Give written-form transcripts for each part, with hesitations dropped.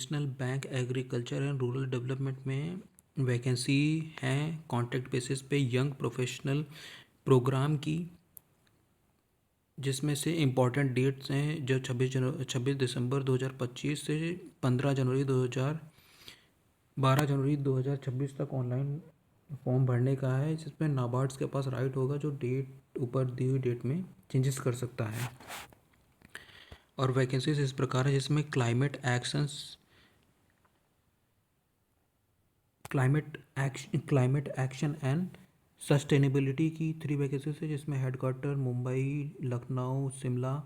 National bank agriculture and rural development में vacancy है contract basis पे यंग प्रोफेशनल प्रोग्राम की, जिसमें से इम्पॉर्टेंट डेट्स हैं जो 26 दिसंबर 2025 से 12 जनवरी 2026 तक ऑनलाइन फॉर्म भरने का है, जिसमें नाबार्ड्स के पास राइट होगा जो डेट ऊपर दी हुई डेट में चेंजेस कर सकता है। और वैकेंसीज इस प्रकार है जिसमें क्लाइमेट एक्शन एंड सस्टेनेबिलिटी की 3 वैकेंसीज है, जिसमें हेडक्वार्टर मुंबई, लखनऊ, शिमला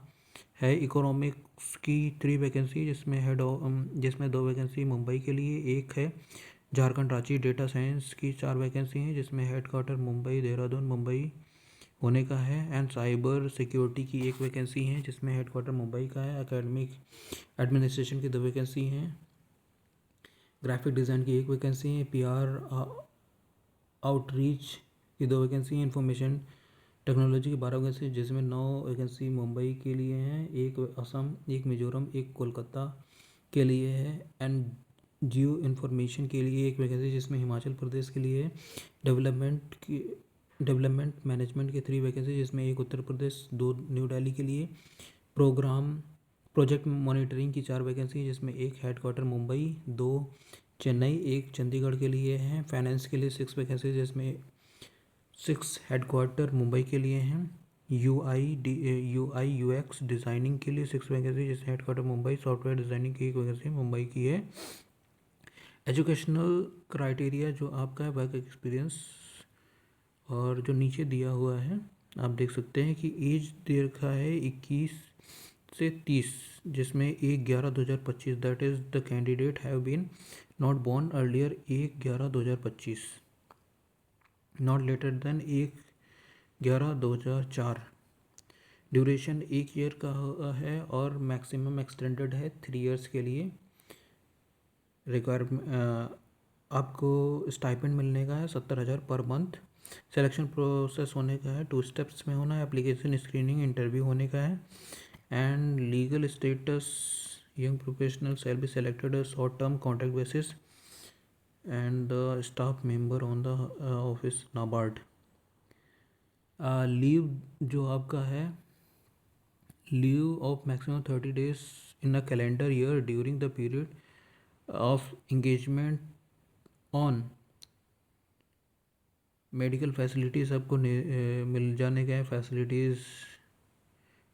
है। इकोनॉमिक्स की 3 वैकेंसी जिसमें 2 वैकेंसी मुंबई के लिए, एक है झारखंड रांची। डेटा साइंस की 4 वैकेंसी हैं, जिसमें हेडक्वार्टर मुंबई, देहरादून, मुंबई होने का है। एंड साइबर सिक्योरिटी की 1 वैकेंसी है, जिसमें हेडक्वार्टर मुंबई का है। एकेडमिक एडमिनिस्ट्रेशन की 2 वैकेंसी हैं। ग्राफिक डिज़ाइन की 1 वैकेंसी है। पीआर आउटरीच की 2 वैकेंसी हैं। इंफॉर्मेशन टेक्नोलॉजी की 12 वैकेंसी, जिसमें 9 वैकेंसी मुंबई के लिए हैं, 1 असम, 1 मिजोरम, 1 कोलकाता के लिए है। एंड जियो इन्फॉर्मेशन के लिए 1 वैकेंसी, जिसमें हिमाचल प्रदेश के लिए है। डेवलपमेंट मैनेजमेंट की 3 वैकेंसी, जिसमें 1 उत्तर प्रदेश, 2 न्यू दिल्ली के लिए। प्रोजेक्ट मॉनिटरिंग की 4 वैकेंसी है, जिसमें 1 हेडक्वार्टर मुंबई, 2 चेन्नई, 1 चंडीगढ़ के लिए है। फाइनेंस के लिए 6 वैकेंसी, जिसमें 6 हेडक्वार्टर मुंबई के लिए हैं। यूएक्स डिज़ाइनिंग के लिए 6 वैकेंसी, जिसमें हेडक्वार्टर मुंबई। सॉफ्टवेयर डिज़ाइनिंग की 1 वैकेंसी मुंबई की है। एजुकेशनल क्राइटेरिया जो आपका है वर्क एक्सपीरियंस, और जो नीचे दिया हुआ है आप देख सकते हैं कि एज दे रखा है 21 से 30, जिसमें 1/11/2025, that is the candidate have been not born earlier 1/11/2025, not later than 1/11/2004। Duration 1 year का है और मैक्सिमम एक्सटेंडेड है 3 इयर्स के लिए। रिक्वायरमेंट आपको स्टाइपेंड मिलने का है 70,000 पर मंथ। सिलेक्शन प्रोसेस होने का है 2 स्टेप्स में होना है। एप्लीकेशन, स्क्रीनिंग, इंटरव्यू होने का है। And legal status, young professional shall be selected short term contract basis and the staff member on the office NABARD. Leave जो आपका है, leave of maximum 30 days in a calendar year during the period of engagement on medical facilities आपको मिल जाने का है। Facilities,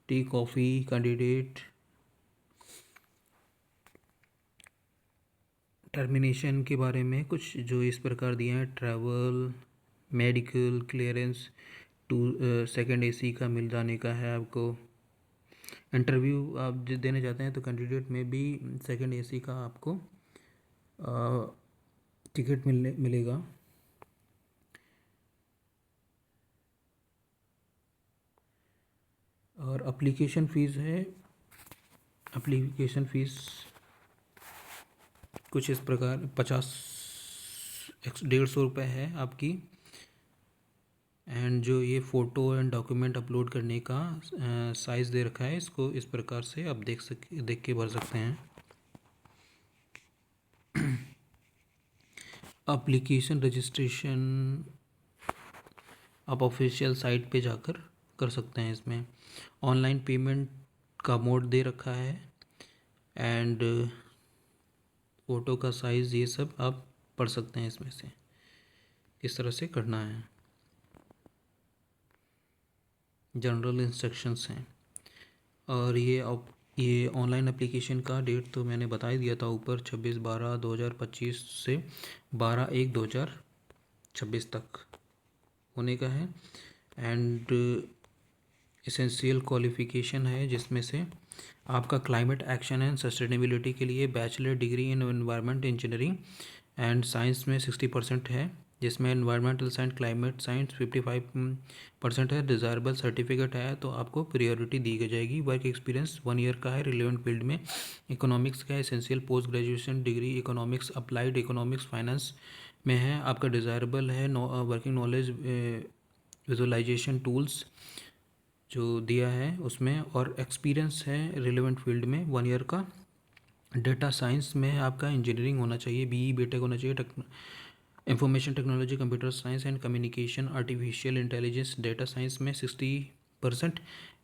T, coffee, candidate termination के बारे में कुछ जो इस प्रकार दिए हैं। Travel, medical clearance, 2 second AC का मिल जाने का है आपको। इंटरव्यू आप जो देने जाते हैं तो कैंडिडेट में भी सेकेंड एसी का आपको टिकट मिलेगा। और एप्लीकेशन फ़ीस है, एप्लीकेशन फ़ीस कुछ इस प्रकार 150 है आपकी। एंड जो ये फ़ोटो एंड डॉक्यूमेंट अपलोड करने का साइज़ दे रखा है, इसको इस प्रकार से आप देख के भर सकते हैं। एप्लीकेशन रजिस्ट्रेशन आप ऑफिशियल साइट पे जाकर कर सकते हैं। इसमें ऑनलाइन पेमेंट का मोड दे रखा है। एंड फ़ोटो का साइज़, ये सब आप पढ़ सकते हैं इसमें से किस तरह से करना है। जनरल इंस्ट्रक्शंस हैं। और ये ऑनलाइन एप्लीकेशन का डेट तो मैंने बता ही दिया था ऊपर, 26/12/2025 से 12/1/2026 तक होने का है। एंड एसेंशियल क्वालिफ़िकेशन है, जिसमें से आपका क्लाइमेट एक्शन एंड सस्टेनेबिलिटी के लिए bachelor degree in environment engineering and science में 60% है, जिसमें एनवायरमेंटल साइंस, क्लाइमेट साइंस 55% है। डिज़ायरेबल सर्टिफिकेट है तो आपको प्रायोरिटी दी जाएगी। वर्क एक्सपीरियंस 1 ईयर का है रिलेवेंट फील्ड में। इकोनॉमिक्स का essential post graduation degree economics, applied economics, finance में है। आपका डिज़ायरेबल है वर्किंग नॉलेज, विजुअलाइजेशन टूल्स जो दिया है उसमें, और एक्सपीरियंस है रिलेवेंट फील्ड में 1 ईयर का। डेटा साइंस में आपका इंजीनियरिंग होना चाहिए, बीई बीटेक होना चाहिए, information technology, computer science and communication, artificial intelligence, data science में 60%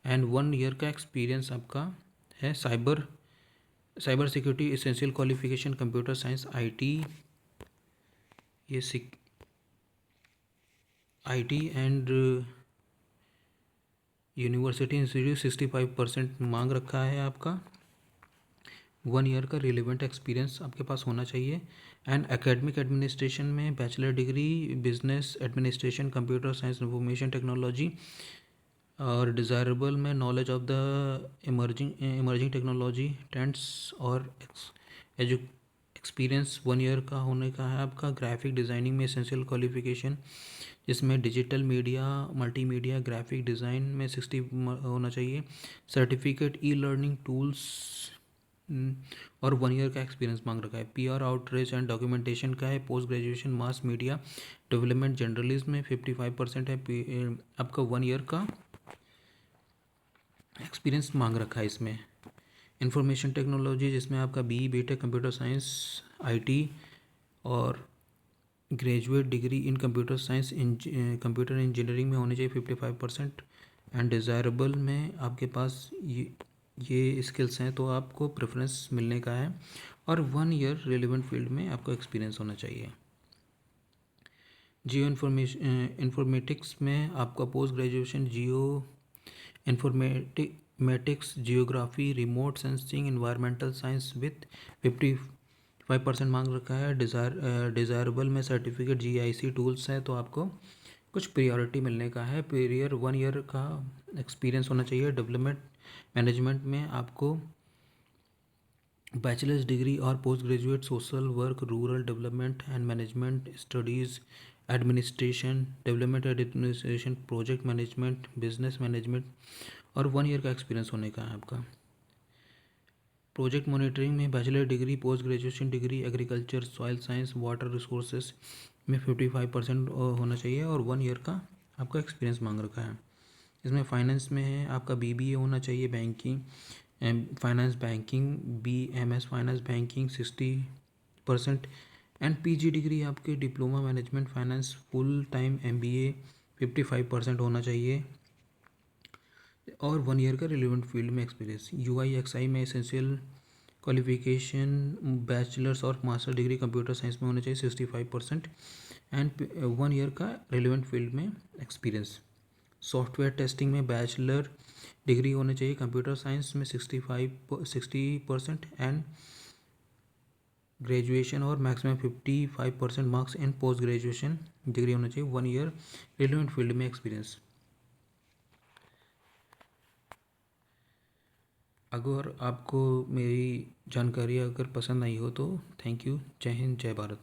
एंड 1 ईयर का एक्सपीरियंस आपका है। Cyber security essential qualification computer science IT, ये आईटी एंड यूनिवर्सिटी इंस्टीट्यूट 65% मांग रखा है आपका। 1 ईयर का रिलेवेंट एक्सपीरियंस आपके पास होना चाहिए। एंड एकेडमिक एडमिनिस्ट्रेशन में bachelor degree business administration, computer science, information technology, और डिज़ायरेबल में knowledge of the emerging technology trends और एक्सपीरियंस 1 ईयर का होने का है आपका। ग्राफिक डिज़ाइनिंग में एसेंशियल क्वालिफिकेशन जिसमें digital media, multimedia, graphic design में 60 होना चाहिए। सर्टिफिकेट ई लर्निंग टूल्स और 1 ईयर का एक्सपीरियंस मांग रखा है। पीआर आउटरीच एंड डॉक्यूमेंटेशन का है। Post graduation mass media development journalism में 55% है। आपका 1 ईयर का एक्सपीरियंस मांग रखा है इसमें। इंफॉर्मेशन टेक्नोलॉजी जिसमें आपका BE BTech computer science IT और graduate degree in computer science computer engineering में होनी चाहिए 55%। एंड डिज़ायरेबल में आपके पास ये स्किल्स हैं तो आपको प्रेफरेंस मिलने का है। और 1 ईयर रिलेवेंट फील्ड में आपको एक्सपीरियंस होना चाहिए। जियो इन्फॉर्मेटिक्स में आपका post graduation geo informatics, geography, remote sensing, environmental science with 55% मांग रखा है। डिज़ायरेबल में सर्टिफिकेट जीआईसी टूल्स है तो आपको कुछ प्रियोरिटी मिलने का है। पीरियर 1 ईयर का एक्सपीरियंस होना चाहिए। डेवलपमेंट मैनेजमेंट में आपको बैचलर्स डिग्री और post graduate social work, rural development and management studies, administration, development administration, project management, business management और 1 ईयर का एक्सपीरियंस होने का है आपका। प्रोजेक्ट मॉनिटरिंग में bachelor degree, post graduation degree, agriculture, soil science, water resources में 55% होना चाहिए और 1 ईयर का आपका एक्सपीरियंस मांग रखा है। इसमें फाइनेंस में है आपका बीबीए होना चाहिए, banking finance banking, BMS finance banking 60%। And PG degree आपके diploma management finance, full time MBA 55% होना चाहिए और 1 ईयर का रिलेवेंट फील्ड में एक्सपीरियंस। यूआईएक्सआई में एसेंशियल क्वालिफिकेशन बैचलर्स और मास्टर डिग्री कंप्यूटर साइंस में होना चाहिए 65% एंड 1 ईयर का रिलेवेंट फील्ड में एक्सपीरियंस। सॉफ्टवेयर टेस्टिंग में बैचलर डिग्री होनी चाहिए कंप्यूटर साइंस में 60% एंड ग्रेजुएशन और maximum 55% marks in post graduation degree होना चाहिए। 1 ईयर रिलेवेंट फील्ड में एक्सपीरियंस। अगर आपको मेरी जानकारी अगर पसंद आई हो तो थैंक यू। जय हिंद, जय भारत।